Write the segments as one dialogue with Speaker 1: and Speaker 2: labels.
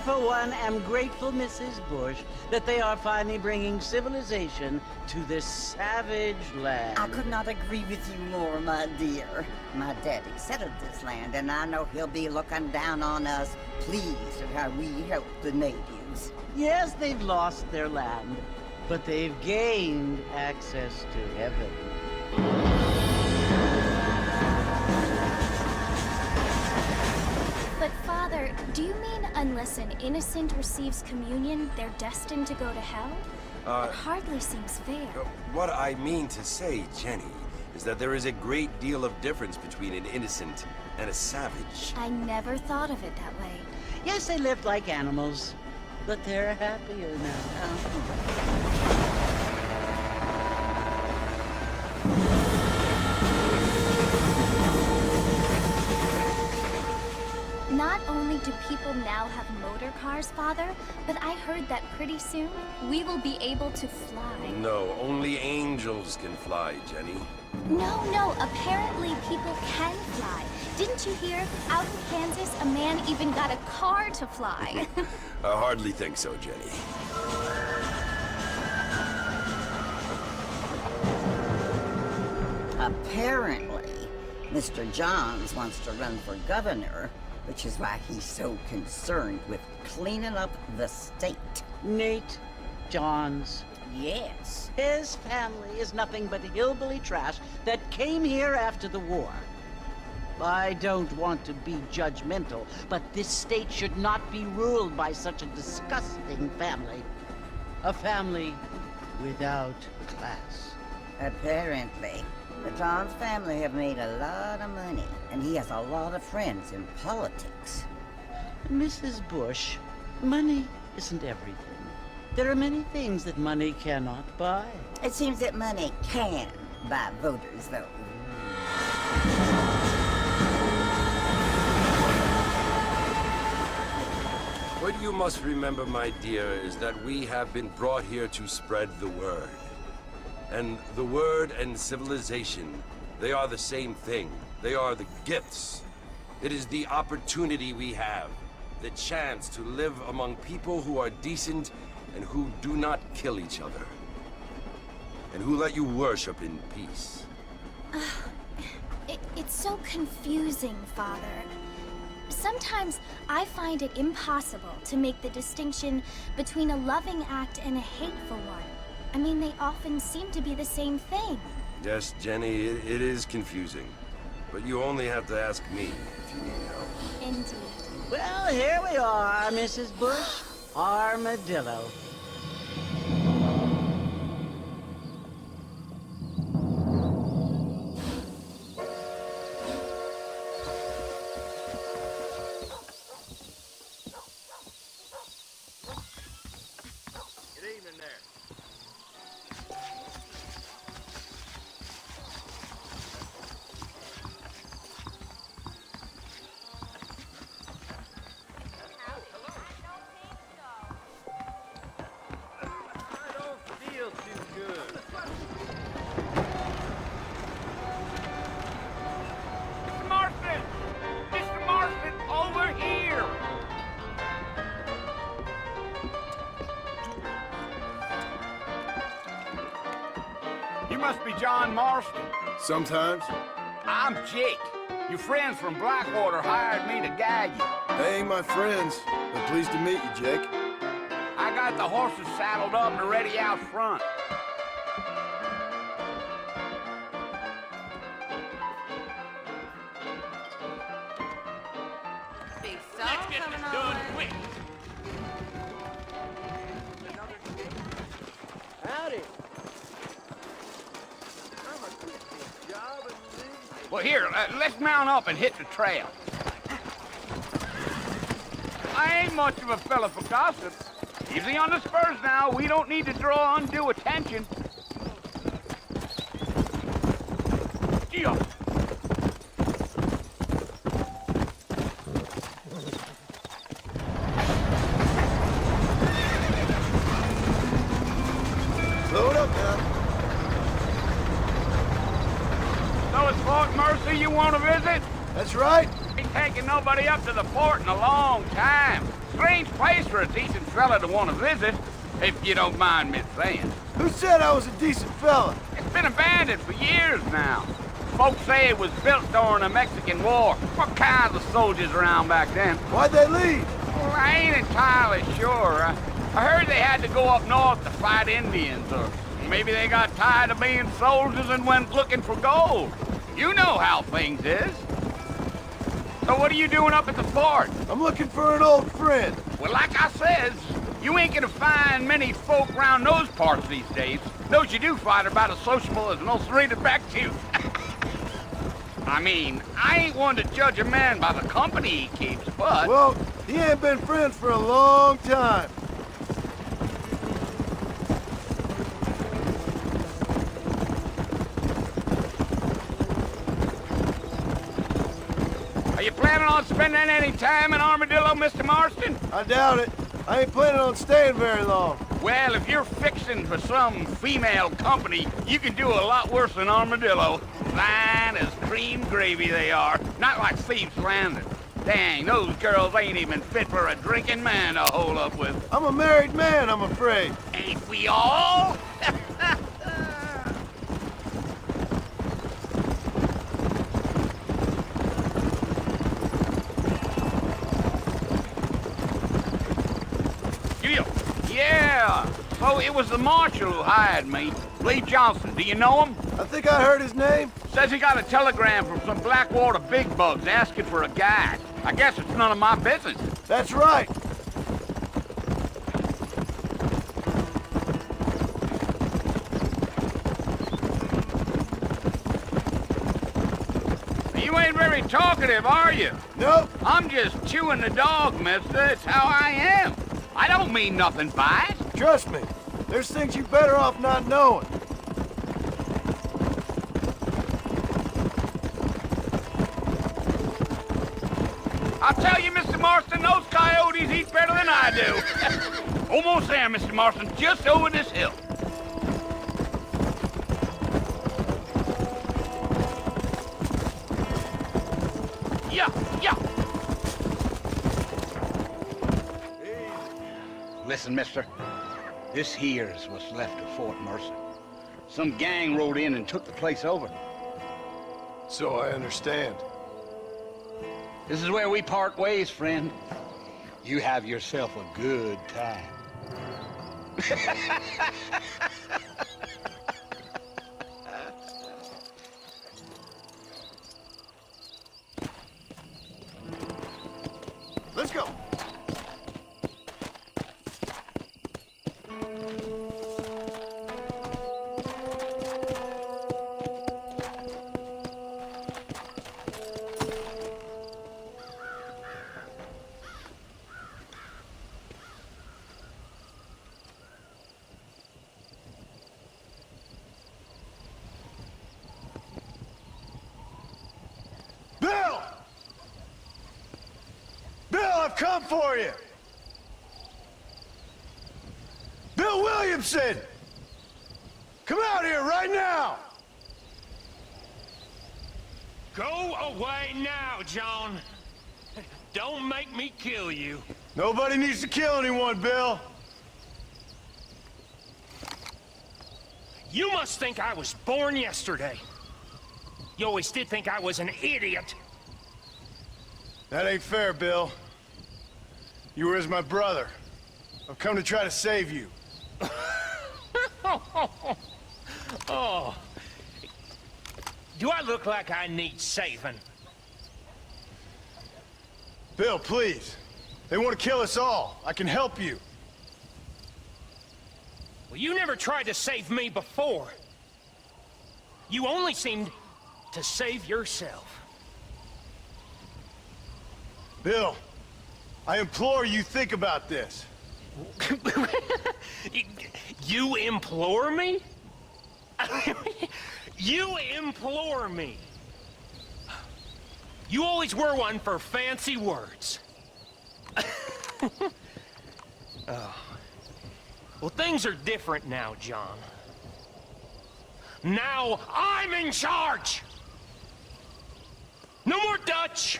Speaker 1: for one, am grateful, Mrs. Bush, that they are finally bringing civilization to this savage land.
Speaker 2: I could not agree with you more, my dear. My daddy settled this land, and I know he'll be looking down on us, pleased at how we help the natives.
Speaker 1: Yes, they've lost their land, but they've gained access to heaven.
Speaker 3: But Father, do you mean unless an innocent receives communion, they're destined to go to hell? It hardly seems fair.
Speaker 4: What I mean to say, Jenny, is that there is a great deal of difference between an innocent and a savage.
Speaker 3: I never thought of it that way.
Speaker 1: Yes, they lived like animals, but they're happier now.
Speaker 3: Not only do people now have motor cars, Father, but I heard that pretty soon we will be able to fly.
Speaker 4: No, only angels can fly, Jenny.
Speaker 3: No, apparently people can fly. Didn't you hear? Out in Kansas, a man even got a car to fly.
Speaker 4: I hardly think so, Jenny.
Speaker 2: Apparently, Mr. Johns wants to run for governor, which is why he's so concerned with cleaning up the state.
Speaker 1: Nate Johns.
Speaker 2: Yes.
Speaker 1: His family is nothing but hillbilly trash that came here after the war. I don't want to be judgmental, but this state should not be ruled by such a disgusting family. A family without class.
Speaker 2: Apparently. The Johns family have made a lot of money, and he has a lot of friends in politics.
Speaker 1: Mrs. Bush, money isn't everything. There are many things that money cannot buy.
Speaker 2: It seems that money can buy voters, though.
Speaker 4: What you must remember, my dear, is that we have been brought here to spread the word. And the word and civilization, they are the same thing. They are the gifts. It is the opportunity we have, the chance to live among people who are decent and who do not kill each other. And who let you worship in peace.
Speaker 3: It's so confusing, Father. Sometimes I find it impossible to make the distinction between a loving act and a hateful one. I mean, they often seem to be the same thing.
Speaker 4: Yes, Jenny, it is confusing. But you only have to ask me if you need help.
Speaker 3: Indeed.
Speaker 1: Well, here we are, Mrs. Bush. Armadillo.
Speaker 5: Good evening there. I don't feel too good. Mr. Marston! Mr. Marston, over here! You must be John Marston.
Speaker 6: Sometimes.
Speaker 5: I'm Jake. Your friends from Blackwater hired me to guide you.
Speaker 6: They ain't my friends, but pleased to meet you, Jake.
Speaker 5: I got the horses saddled up and ready out front.
Speaker 7: Big song coming on.
Speaker 5: Quick.
Speaker 1: Howdy.
Speaker 5: Well, here, let's mount up and hit the trail. I ain't much of a fella for gossip. Easy on the spurs now. We don't need to draw undue attention. Yeah.
Speaker 6: Load up now.
Speaker 5: So it's Fort Mercy you want to visit?
Speaker 6: That's right.
Speaker 5: Ain't taking nobody up to the fort in a long time. Strange place for a decent fella to want to visit, if you don't mind me saying.
Speaker 6: Who said I was a decent fella?
Speaker 5: It's been abandoned for years now. Folks say it was built during the Mexican War. What kinds of soldiers around back then?
Speaker 6: Why'd they leave?
Speaker 5: Well, I ain't entirely sure. I heard they had to go up north to fight Indians, or maybe they got tired of being soldiers and went looking for gold. You know how things is. So what are you doing up at the fort?
Speaker 6: I'm looking for an old friend.
Speaker 5: Well, like I says, you ain't gonna find many folk around those parts these days. Those you do find are about as sociable as an ulcerated back tooth. I mean, I ain't one to judge a man by the company he keeps, but...
Speaker 6: Well, he ain't been friends for a long time.
Speaker 5: Are you planning on spending any time in Armadillo, Mr. Marston?
Speaker 6: I doubt it. I ain't planning on staying very long.
Speaker 5: Well, if you're fixing for some female company, you can do a lot worse than Armadillo. Fine as cream gravy they are. Not like Thieves' Landing. Dang, those girls ain't even fit for a drinking man to hole up with.
Speaker 6: I'm a married man, I'm afraid.
Speaker 5: Ain't we all? Yeah, so it was the marshal who hired me. Lee Johnson, do you know him?
Speaker 6: I think I heard his name.
Speaker 5: Says he got a telegram from some Blackwater big bugs asking for a guide. I guess it's none of my business.
Speaker 6: That's right.
Speaker 5: You ain't very talkative, are you?
Speaker 6: Nope.
Speaker 5: I'm just chewing the dog, mister. It's how I am. I don't mean nothing by it.
Speaker 6: Trust me. There's things you better off not knowing.
Speaker 5: I'll tell you, Mr. Marston, those coyotes eat better than I do. Almost there, Mr. Marston, just over this hill. Yeah. Listen, mister. This here's what's left of Fort Mercer. Some gang rode in and took the place over.
Speaker 6: So I understand.
Speaker 5: This is where we part ways, friend. You have yourself a good time.
Speaker 6: Let's go. Bill! Bill, I've come for you! Bill Williamson! Come out here right now!
Speaker 8: Go away now, John. Don't make me kill you.
Speaker 6: Nobody needs to kill anyone, Bill.
Speaker 8: You must think I was born yesterday. You always did think I was an idiot.
Speaker 6: That ain't fair, Bill. You were as my brother. I've come to try to save you.
Speaker 8: Oh. Do I look like I need saving?
Speaker 6: Bill, please. They want to kill us all. I can help you.
Speaker 8: Well, you never tried to save me before. You only seemed to save yourself.
Speaker 6: Bill, I implore you think about this.
Speaker 8: You implore me? You implore me? You always were one for fancy words. Oh. Well, things are different now, John. Now I'm in charge! No more Dutch!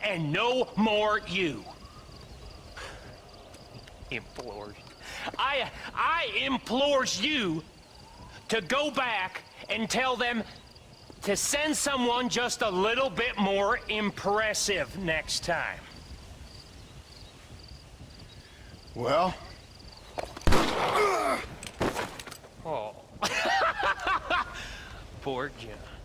Speaker 8: And no more you. Implores. I implores you to go back and tell them to send someone just a little bit more impressive next time.
Speaker 6: Well?
Speaker 8: Oh. Poor John.